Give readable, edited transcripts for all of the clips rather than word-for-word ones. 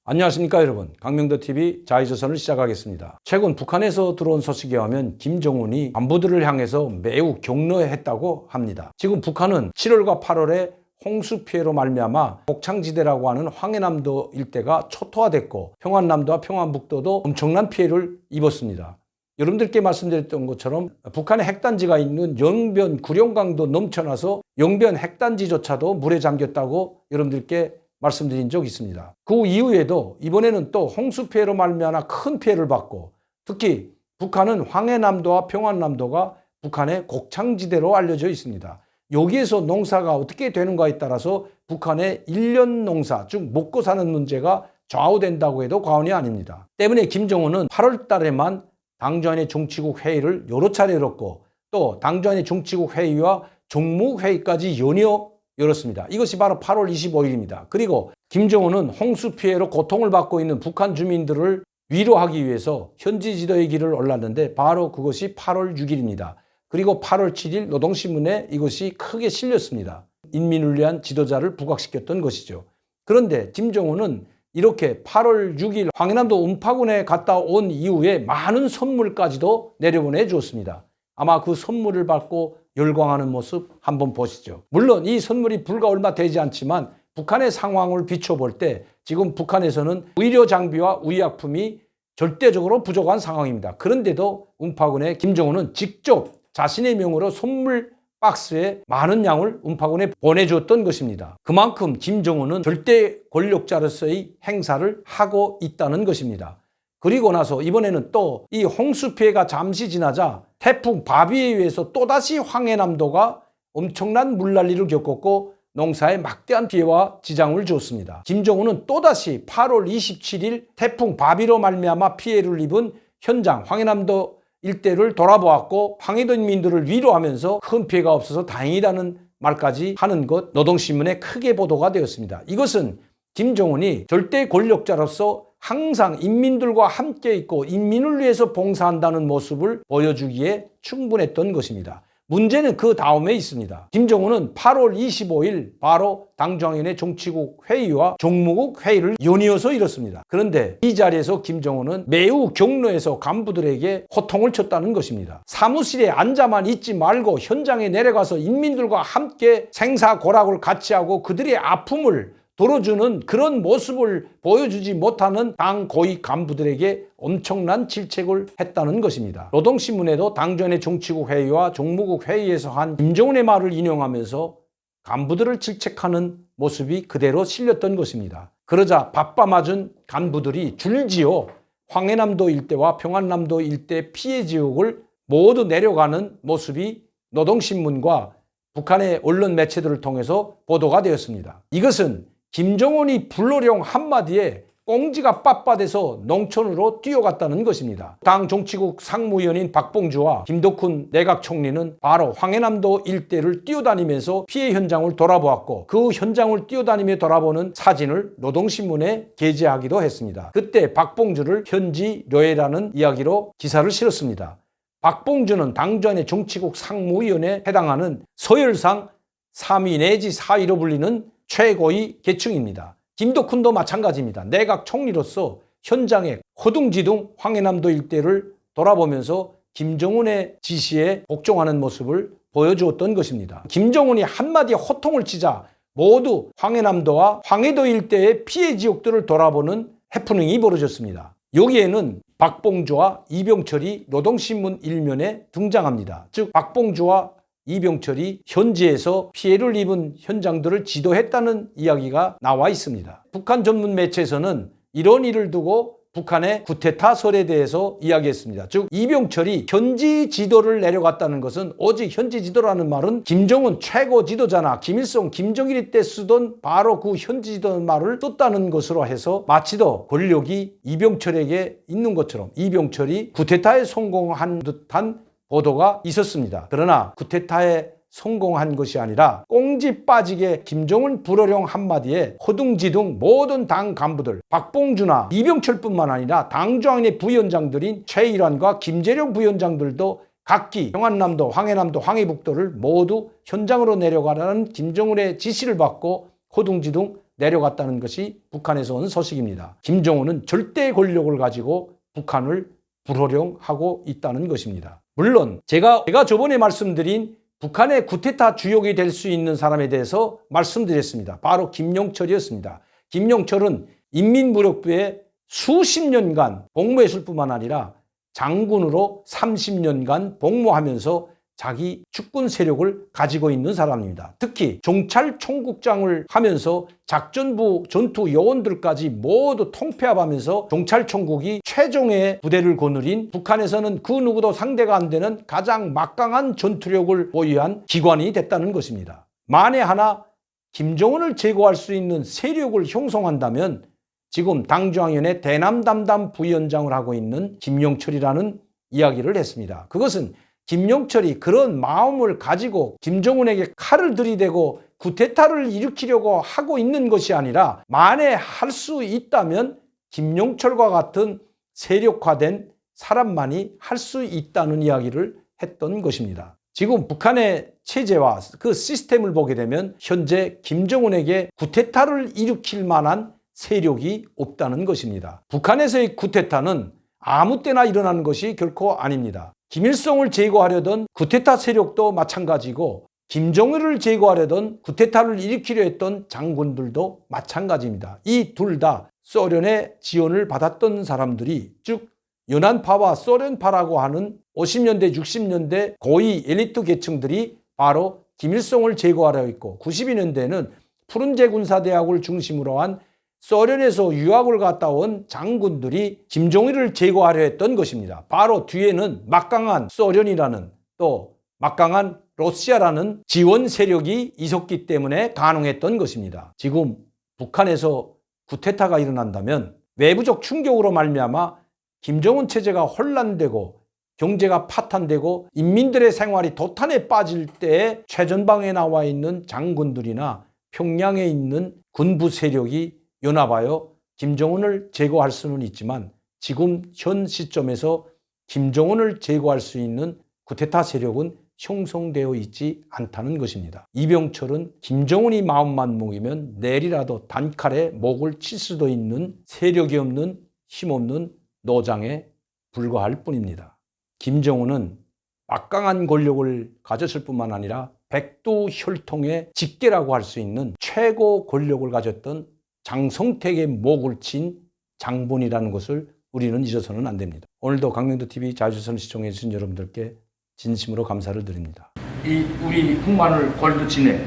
안녕하십니까 여러분, 강명도TV 자유조선을 시작하겠습니다. 최근 북한에서 들어온 소식에 의하면 김정은이 간부들을 향해서 매우 격려했다고 합니다. 지금 북한은 7월과 8월에 홍수 피해로 말미암아 곡창지대라고 하는 황해남도 일대가 초토화됐고 평안남도와 평안북도도 엄청난 피해를 입었습니다. 여러분들께 말씀드렸던 것처럼 북한의 핵단지가 있는 영변 구룡강도 넘쳐나서 영변 핵단지조차도 물에 잠겼다고 여러분들께 말씀드린 적이 있습니다. 그 이후에도 이번에는 또 홍수 피해로 말미암아 큰 피해를 받고, 특히 북한은 황해남도와 평안남도가 북한의 곡창지대로 알려져 있습니다. 여기에서 농사가 어떻게 되는가에 따라서 북한의 일년 농사, 즉 먹고 사는 문제가 좌우된다고 해도 과언이 아닙니다. 때문에 김정은은 8월 달에만 당주안의 정치국 회의를 여러 차례 열었고, 또 당주안의 정치국 회의와 정무국 회의까지 연이어 열었습니다. 이것이 바로 8월 25일입니다. 그리고 김정은은 홍수 피해로 고통을 받고 있는 북한 주민들을 위로하기 위해서 현지 지도의 길을 올랐는데 바로 그것이 8월 6일입니다. 그리고 8월 7일 노동신문에 이것이 크게 실렸습니다. 인민을 위한 지도자를 부각시켰던 것이죠. 그런데 김정은은 이렇게 8월 6일 황해남도 음파군에 갔다 온 이후에 많은 선물까지도 내려보내 주었습니다. 아마 그 선물을 받고 열광하는 모습 한번 보시죠. 물론 이 선물이 불과 얼마 되지 않지만 북한의 상황을 비춰볼 때 지금 북한에서는 의료 장비와 의약품이 절대적으로 부족한 상황입니다. 그런데도 음파군에 김정은은 직접 자신의 명으로 선물 박스에 많은 양을 음파군에 보내주었던 것입니다. 그만큼 김정은은 절대 권력자로서의 행사를 하고 있다는 것입니다. 그리고 나서 이번에는 또 이 홍수 피해가 잠시 지나자 태풍 바비에 의해서 또다시 황해남도가 엄청난 물난리를 겪었고 농사에 막대한 피해와 지장을 주었습니다. 김정은은 또다시 8월 27일 태풍 바비로 말미암아 피해를 입은 현장 황해남도 일대를 돌아보았고 황해도민들을 위로하면서 큰 피해가 없어서 다행이라는 말까지 하는 것 노동신문에 크게 보도가 되었습니다. 이것은 김정은이 절대 권력자로서 항상 인민들과 함께 있고 인민을 위해서 봉사한다는 모습을 보여주기에 충분했던 것입니다. 문제는 그 다음에 있습니다. 김정은은 8월 25일 바로 당중앙위원회 정치국 회의와 정무국 회의를 연이어서 이뤘습니다. 그런데 이 자리에서 김정은은 매우 격려해서 간부들에게 호통을 쳤다는 것입니다. 사무실에 앉아만 있지 말고 현장에 내려가서 인민들과 함께 생사고락을 같이 하고 그들의 아픔을 들어주는 그런 모습을 보여주지 못하는 당 고위 간부들에게 엄청난 질책을 했다는 것입니다. 노동신문에도 당전의 정치국 회의와 정무국 회의에서 한 김정은의 말을 인용하면서 간부들을 질책하는 모습이 그대로 실렸던 것입니다. 그러자 바빠맞은 간부들이 줄지어 황해남도 일대와 평안남도 일대 피해 지역을 모두 내려가는 모습이 노동신문과 북한의 언론 매체들을 통해서 보도가 되었습니다. 이것은 김정은이 불호령 한마디에 꽁지가 빳빳해서 농촌으로 뛰어갔다는 것입니다. 당 정치국 상무위원인 박봉주와 김덕훈 내각총리는 바로 황해남도 일대를 뛰어다니면서 피해 현장을 돌아보았고 그 현장을 뛰어다니며 돌아보는 사진을 노동신문에 게재하기도 했습니다. 그때 박봉주를 현지료해라는 이야기로 기사를 실었습니다. 박봉주는 당전의 정치국 상무위원회에 해당하는 서열상 3위 내지 4위로 불리는 최고의 계층입니다. 김덕훈도 마찬가지입니다. 내각 총리로서 현장에 허둥지둥 황해남도 일대를 돌아보면서 김정은의 지시에 복종하는 모습을 보여주었던 것입니다. 김정은이 한마디 호통을 치자 모두 황해남도와 황해도 일대의 피해 지역들을 돌아보는 해프닝이 벌어졌습니다. 여기에는 박봉주와 이병철이 노동신문 일면에 등장합니다. 즉 박봉주와 이병철이 현지에서 피해를 입은 현장들을 지도했다는 이야기가 나와 있습니다. 북한 전문 매체에서는 이런 일을 두고 북한의 쿠데타 설에 대해서 이야기했습니다. 즉 이병철이 현지 지도를 내려갔다는 것은 오직 현지 지도라는 말은 김정은 최고 지도자나 김일성, 김정일 때 쓰던 바로 그 현지 지도라는 말을 썼다는 것으로 해서 마치도 권력이 이병철에게 있는 것처럼 이병철이 쿠데타에 성공한 듯한 보도가 있었습니다. 그러나 쿠데타에 성공한 것이 아니라 꽁지 빠지게 김정은 불호령 한마디에 허둥지둥 모든 당 간부들 박봉주나 이병철뿐만 아니라 당중앙위 부위원장들인 최일환과 김재룡 부위원장들도 각기 평안남도, 황해남도, 황해북도를 모두 현장으로 내려가라는 김정은의 지시를 받고 허둥지둥 내려갔다는 것이 북한에서 온 소식입니다. 김정은은 절대 권력을 가지고 북한을 불호령하고 있다는 것입니다. 물론 제가 저번에 말씀드린 북한의 쿠데타 주역이 될 수 있는 사람에 대해서 말씀드렸습니다. 바로 김용철이었습니다. 김용철은 인민무력부에 수십 년간 복무했을 뿐만 아니라 장군으로 30년간 복무하면서 자기 축군 세력을 가지고 있는 사람입니다. 특히 종찰총국장을 하면서 작전부 전투 요원들까지 모두 통폐합하면서 종찰총국이 최종의 부대를 거느린 북한에서는 그 누구도 상대가 안 되는 가장 막강한 전투력을 보유한 기관이 됐다는 것입니다. 만에 하나 김정은을 제거할 수 있는 세력을 형성한다면 지금 당중앙위원회 대남 담당 부위원장을 하고 있는 김용철이라는 이야기를 했습니다. 그것은 김용철이 그런 마음을 가지고 김정은에게 칼을 들이대고 쿠데타를 일으키려고 하고 있는 것이 아니라 만에 할 수 있다면 김용철과 같은 세력화된 사람만이 할 수 있다는 이야기를 했던 것입니다. 지금 북한의 체제와 그 시스템을 보게 되면 현재 김정은에게 쿠데타를 일으킬 만한 세력이 없다는 것입니다. 북한에서의 쿠데타는 아무 때나 일어나는 것이 결코 아닙니다. 김일성을 제거하려던 쿠데타 세력도 마찬가지고 김정일을 제거하려던 쿠데타를 일으키려 했던 장군들도 마찬가지입니다. 이 둘 다 소련의 지원을 받았던 사람들이, 즉 연안파와 소련파라고 하는 50년대 60년대 고위 엘리트 계층들이 바로 김일성을 제거하려 했고, 92년대에는 푸른제 군사대학을 중심으로 한 소련에서 유학을 갔다 온 장군들이 김정일을 제거하려 했던 것입니다. 바로 뒤에는 막강한 소련이라는, 또 막강한 러시아라는 지원 세력이 있었기 때문에 가능했던 것입니다. 지금 북한에서 쿠데타가 일어난다면 외부적 충격으로 말미암아 김정은 체제가 혼란되고 경제가 파탄되고 인민들의 생활이 도탄에 빠질 때에 최전방에 나와 있는 장군들이나 평양에 있는 군부 세력이 연합하여 김정은을 제거할 수는 있지만 지금 현 시점에서 김정은을 제거할 수 있는 쿠데타 세력은 형성되어 있지 않다는 것입니다. 이병철은 김정은이 마음만 먹이면 내일이라도 단칼에 목을 칠 수도 있는 세력이 없는 힘없는 노장에 불과할 뿐입니다. 김정은은 막강한 권력을 가졌을 뿐만 아니라 백두혈통의 직계라고 할 수 있는 최고 권력을 가졌던 장성택의 목을 친 장본이라는 것을 우리는 잊어서는 안 됩니다. 오늘도 강명도TV 자주선 시청해 주신 여러분들께 진심으로 감사를 드립니다. 이 우리 흑마늘 골드 진액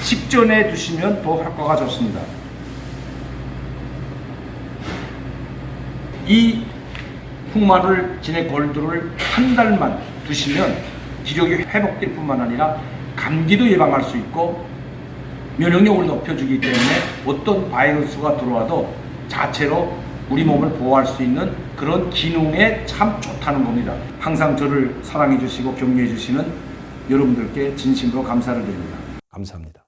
식전에 두시면 더 효과가 좋습니다. 이 흑마늘 진액 골드를 한 달만 두시면 기력이 회복될 뿐만 아니라 감기도 예방할 수 있고 면역력을 높여주기 때문에 어떤 바이러스가 들어와도 자체로 우리 몸을 보호할 수 있는 그런 기능에 참 좋다는 겁니다. 항상 저를 사랑해 주시고 격려해 주시는 여러분들께 진심으로 감사를 드립니다. 감사합니다.